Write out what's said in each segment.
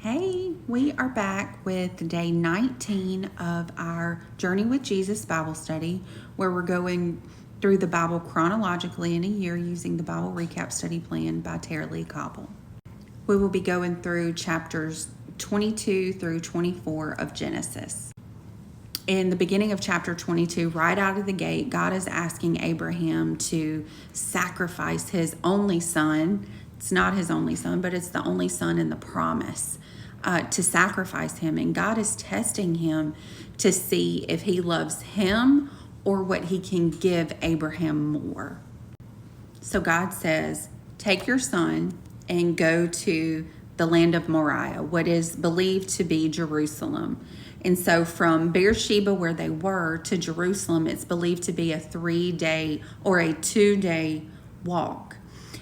Hey, we are back with day 19 of our Journey with Jesus Bible study, where we're going through the Bible chronologically in a year using the Bible Recap Study Plan by Tara-Leigh Cobble. We will be going through chapters 22 through 24 of Genesis. In the beginning of chapter 22, right out of the gate, God is asking Abraham to sacrifice his only son. It's not his only son, but it's the only son in the promise, to sacrifice him. And God is testing him to see if he loves him or what he can give Abraham more. So God says, take your son and go to the land of Moriah, what is believed to be Jerusalem. And so from Beersheba, where they were, to Jerusalem, it's believed to be a 3-day or a 2-day walk.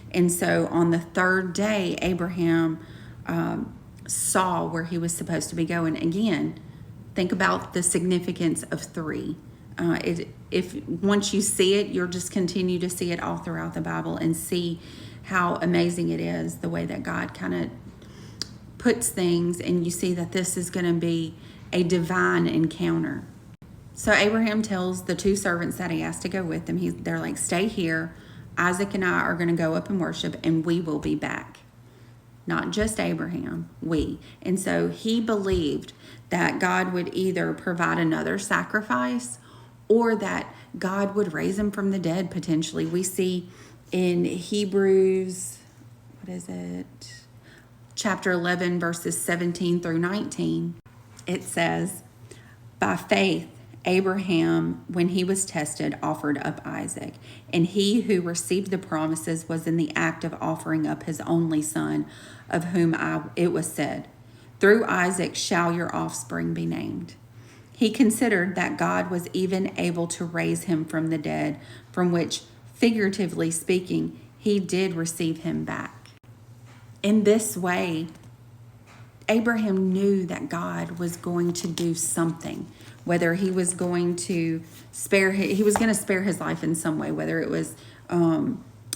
And so on the third day, Abraham saw where he was supposed to be going. Again, think about the significance of 3. If once you see it, you'll just continue to see it all throughout the Bible and see how amazing it is, the way that God kind of puts things, and you see that this is going to be a divine encounter. So Abraham tells the 2 servants that he has to go with him. They're like, stay here. Isaac and I are going to go up and worship, and we will be back. Not just Abraham, we. And so he believed that God would either provide another sacrifice or that God would raise him from the dead potentially. We see in Hebrews, chapter 11, verses 17 through 19, it says, by faith, Abraham, when he was tested, offered up Isaac. And he who received the promises was in the act of offering up his only son, of whom it was said, through Isaac shall your offspring be named. He considered that God was even able to raise him from the dead, from which, figuratively speaking, he did receive him back. In this way, Abraham knew that God was going to do something, whether he was going to spare his life in some way, whether it was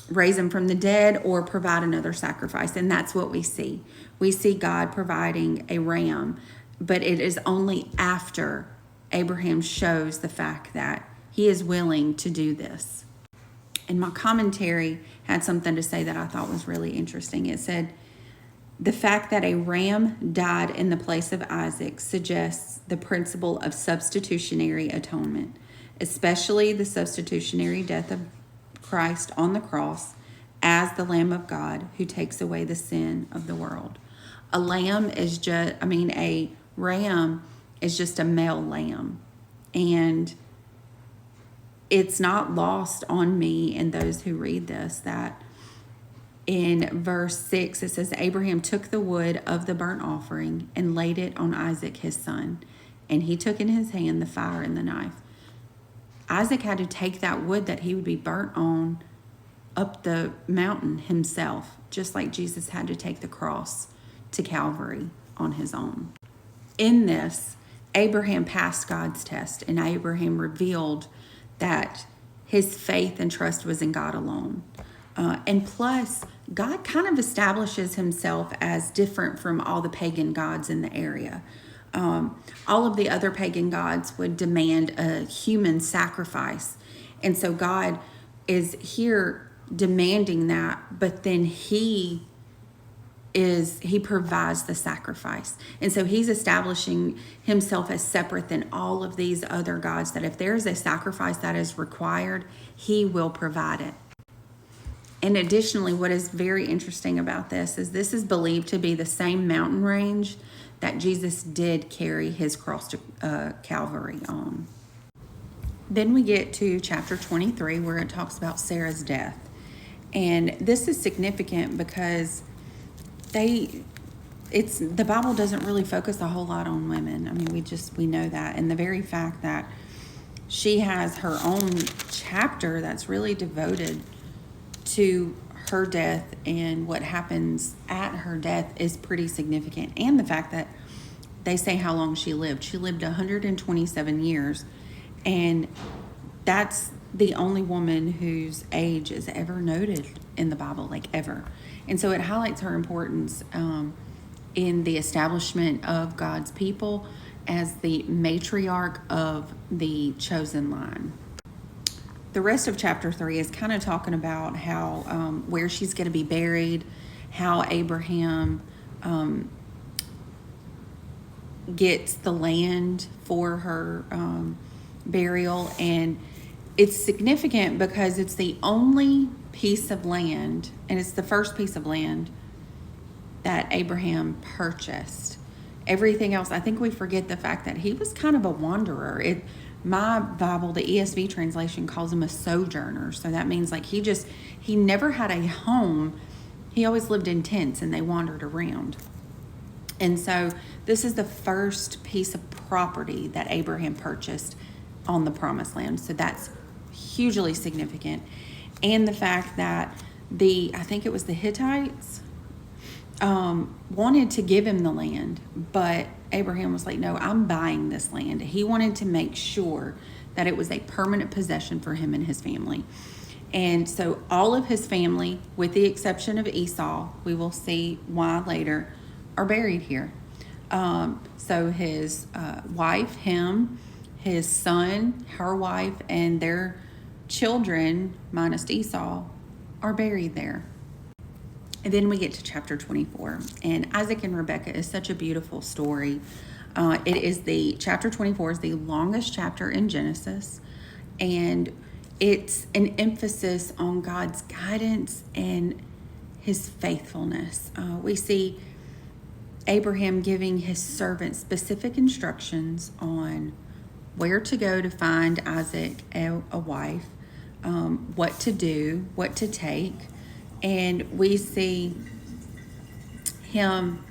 raise him from the dead or provide another sacrifice. And that's what we see. We see God providing a ram, but it is only after Abraham shows the fact that he is willing to do this. And my commentary had something to say that I thought was really interesting. It said, the fact that a ram died in the place of Isaac suggests the principle of substitutionary atonement, especially the substitutionary death of Christ on the cross as the Lamb of God who takes away the sin of the world. A ram is just a male lamb. And it's not lost on me and those who read this that in verse 6, it says, Abraham took the wood of the burnt offering and laid it on Isaac his son, and he took in his hand the fire and the knife. Isaac had to take that wood that he would be burnt on up the mountain himself, just like Jesus had to take the cross to Calvary on his own. In this, Abraham passed God's test, and Abraham revealed that his faith and trust was in God alone. And plus, God kind of establishes himself as different from all the pagan gods in the area. All of the other pagan gods would demand a human sacrifice. And so God is here demanding that, but then he provides the sacrifice. And so he's establishing himself as separate than all of these other gods, that if there is a sacrifice that is required, he will provide it. And additionally, what is very interesting about this is believed to be the same mountain range that Jesus did carry his cross to Calvary on. Then we get to chapter 23, where it talks about Sarah's death. And this is significant because the Bible doesn't really focus a whole lot on women. I mean, we know that. And the very fact that she has her own chapter that's really devoted to her death and what happens at her death is pretty significant. And the fact that they say how long she lived. She lived 127 years. And that's the only woman whose age is ever noted in the Bible, like ever. And so it highlights her importance in the establishment of God's people as the matriarch of the chosen line. The rest of chapter 3 is kind of talking about how where she's going to be buried, how Abraham gets the land for her burial. And it's significant because it's the only piece of land, and it's the first piece of land that Abraham purchased. Everything else, I think we forget the fact that he was kind of a wanderer. My Bible, the ESV translation, calls him a sojourner. So that means like he never had a home. He always lived in tents and they wandered around. And so this is the first piece of property that Abraham purchased on the promised land. So that's hugely significant. And the fact that I think it was the Hittites, wanted to give him the land, but Abraham was like, no, I'm buying this land. He wanted to make sure that it was a permanent possession for him and his family. And so all of his family, with the exception of Esau, we will see why later, are buried here. So his wife, him, his son, her wife, and their children, minus Esau, are buried there. And then we get to chapter 24, and Isaac and Rebekah is such a beautiful story. Chapter 24 is the longest chapter in Genesis, and it's an emphasis on God's guidance and his faithfulness. We see Abraham giving his servant specific instructions on where to go to find Isaac a wife, what to do, what to take. And we see him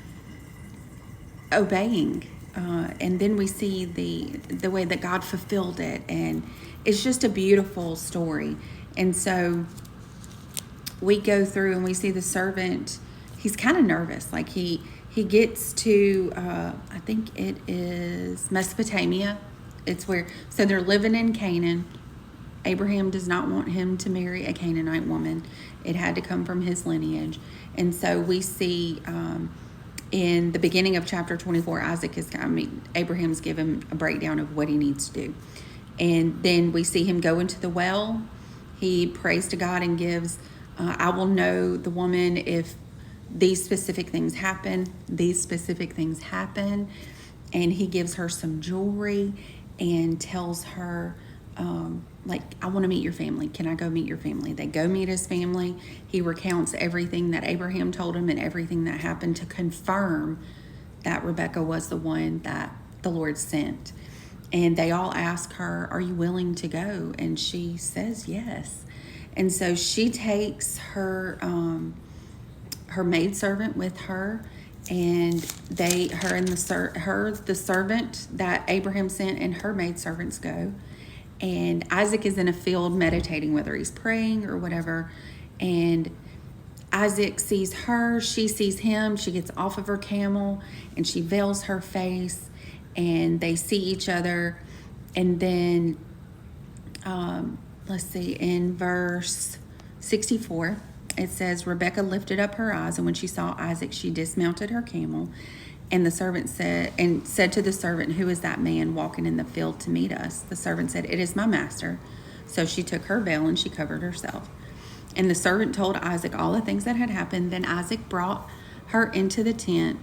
obeying. And then we see the way that God fulfilled it. And it's just a beautiful story. And so we go through and we see the servant, he's kind of nervous. Like he gets to, I think it is Mesopotamia. So they're living in Canaan. Abraham does not want him to marry a Canaanite woman. It had to come from his lineage. And so we see in the beginning of chapter 24, Abraham's given a breakdown of what he needs to do. And then we see him go into the well. He prays to God and gives, I will know the woman if these specific things happen. These specific things happen. And he gives her some jewelry and tells her, I want to meet your family. Can I go meet your family? They go meet his family. He recounts everything that Abraham told him and everything that happened to confirm that Rebekah was the one that the Lord sent. And they all ask her, are you willing to go? And she says yes. And so she takes her maidservant with her, and the servant that Abraham sent and her maidservants go. And Isaac is in a field meditating, whether he's praying or whatever. And Isaac sees her, she sees him, she gets off of her camel and she veils her face, and they see each other. And then, in verse 64, it says, Rebekah lifted up her eyes, and when she saw Isaac, she dismounted her camel. And the servant said to the servant, who is that man walking in the field to meet us? The servant said, it is my master. So she took her veil and she covered herself. And the servant told Isaac all the things that had happened. Then Isaac brought her into the tent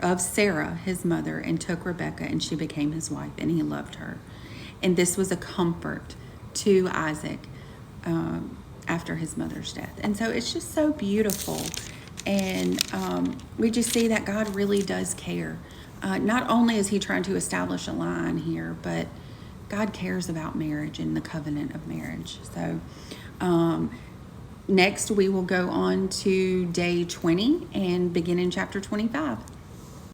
of Sarah, his mother, and took Rebekah, and she became his wife, and he loved her. And this was a comfort to Isaac after his mother's death. And so it's just so beautiful. And we just see that God really does care. Not only is he trying to establish a line here, but God cares about marriage and the covenant of marriage. So next we will go on to day 20 and begin in chapter 25.